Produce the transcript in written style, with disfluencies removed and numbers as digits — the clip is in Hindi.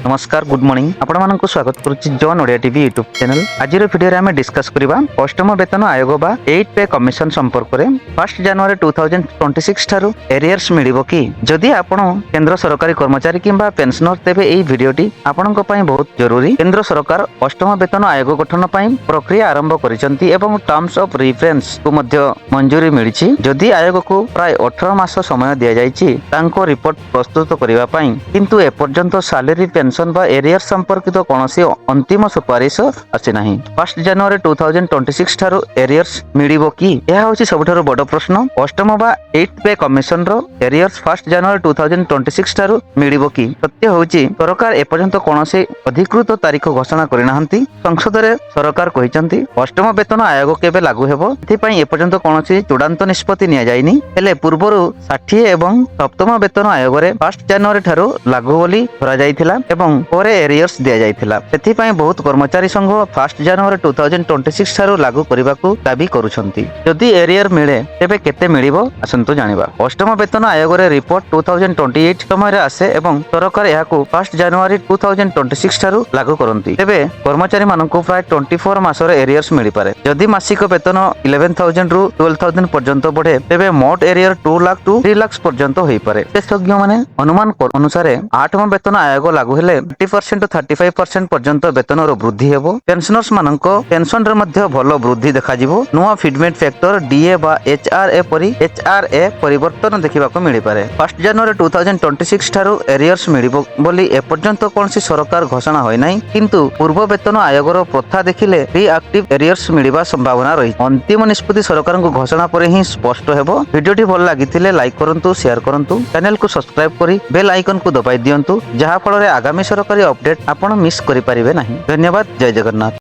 नमस्कार गुड मॉर्निंग आपण मानक स्वागत करुच्ची जॉन ओडिया टीवी यूट्यूब चैनल। आज भिडियो आम डिस्कस करबा अष्टम वेतन आयोग बा 8 पे कमिशन संपर्क में 1 जनवरी 2026 ठारू एरियर्स मिलिबो कि जदि आपण केंद्र सरकारी कर्मचारी किंबा पेंशनर तेबे एई भिडियोटी आपणक पई बहुत जरूरी। केंद्र सरकार अष्टम वेतन आयोग गठन पई प्रक्रिया आरंभ करिसंती एवं टर्म्स ऑफ रेफरेंस को मध्य मंजूरी मिलिछि। जदि आयोग को प्राय 18 मास समय दिया जाइछि तांको रिपोर्ट प्रस्तुत करिबा पई, किंतु ए पर्यंत सैलरी पेंशन बा एरियर संपर्कित कौनसी अंतिम सुपारिश आसी नाही। 1 जनवरी 2026 ठारू एरियर्स मिलिबो कि यह होछि सबठारु बड़ प्रश्न। अष्टम बा 8 पे कमिशन रो एरियर्स 1 जनवरी 2026 ठारू मिलिबो कि? सत्य होछि सरकार ए पर्यंत कौनसी अधिकृत तारीख घोषणा करि नाहंती। संसद रे सरकार कहिसंती अष्टम वेतन आयोग केबे लागू हेबो एथि पई ए पर्यंत कौनसी चूड़ांत निष्पत्ति निया जायनी। हेले पूर्वरु 60 एवं सप्तम वेतन आयोग रे 1 जनवरी ठारू लागू बोली धरा जायथिला एवं ପରେ ଏରିୟର୍ସ ଦିଆଯାଇଥିଲା। ସେଥିପାଇଁ ବହୁତ କର୍ମଚାରୀ ସଂଘ 1 ଜାନୁଆରୀ 2026 ଠାରୁ ଲାଗୁ କରିବାକୁ ଦାବି କରୁଛନ୍ତି। ଯଦି ଏରିୟର ମିଳେ ତେବେ କେତେ ମିଳିବ ଆସନ୍ତୁ ଜାଣିବା। ଅଷ୍ଟମ ବେତନ ଆୟୋଗରେ ରିପୋର୍ଟ 2028 ସମୟରେ ଆସେ ଏବଂ ସରକାର ଏହାକୁ 1 ଜାନୁଆରୀ 2026 ଠାରୁ ଲାଗୁ କରନ୍ତି। ତେବେ କର୍ମଚାରୀ ମାନଙ୍କୁ ପ୍ରାୟ 24 ମାସର ଏରିୟର୍ସ ମିଳିପାରେ। ଯଦି ମାସିକ ବେତନ 11,000 ରୁ 12,000 ପର୍ଯ୍ୟନ୍ତ ବଢେ ତେବେ ମୋଟ ଏରିୟର 2 ଲାख ଟୁ 3 ଲାख ପର୍ଯ୍ୟନ୍ତ ହୋଇପାରେ। ବିଶେଷଜ୍ଞମାନେ ଅନୁମାନ ଅନୁସାରେ 8ମ ବେତନ ଆୟୋଗ ଲାଗୁ ହେଲେ 30% टू 35% पर्यंत वेतन वृद्धि हेबो। पेंशनर्स मानक पेंशन रे मध्य भल वृद्धि देखा जिवो। नुआ फीडमेंट फैक्टर डीए बा एचआरए परी एचआरए परिवर्तन देखिबाको मिलि पारे। 1 जनवरी 2026 ठारू एरियर्स मिलिबो बोली ए पर्यंत कोनसी सरकार घोषणा होय नै, किंतु पूर्व वेतन आयोगर प्रथा देखिले रिएक्टिव एरियर्स मिलिबा संभावना रही। अंतिम निष्पत्ति सरकार को घोषणा पर ही स्पष्ट हेबो। वीडियोटी भल लागिथिले लाइक करंतु, शेयर करंतु, चैनल को सब्सक्राइब करी बेल आइकन को दबाई दियंतु, जहा फल रे आगामी सरकारी अपडेट आपण मिस करि परिबे नाही। धन्यवाद। जय जगन्नाथ।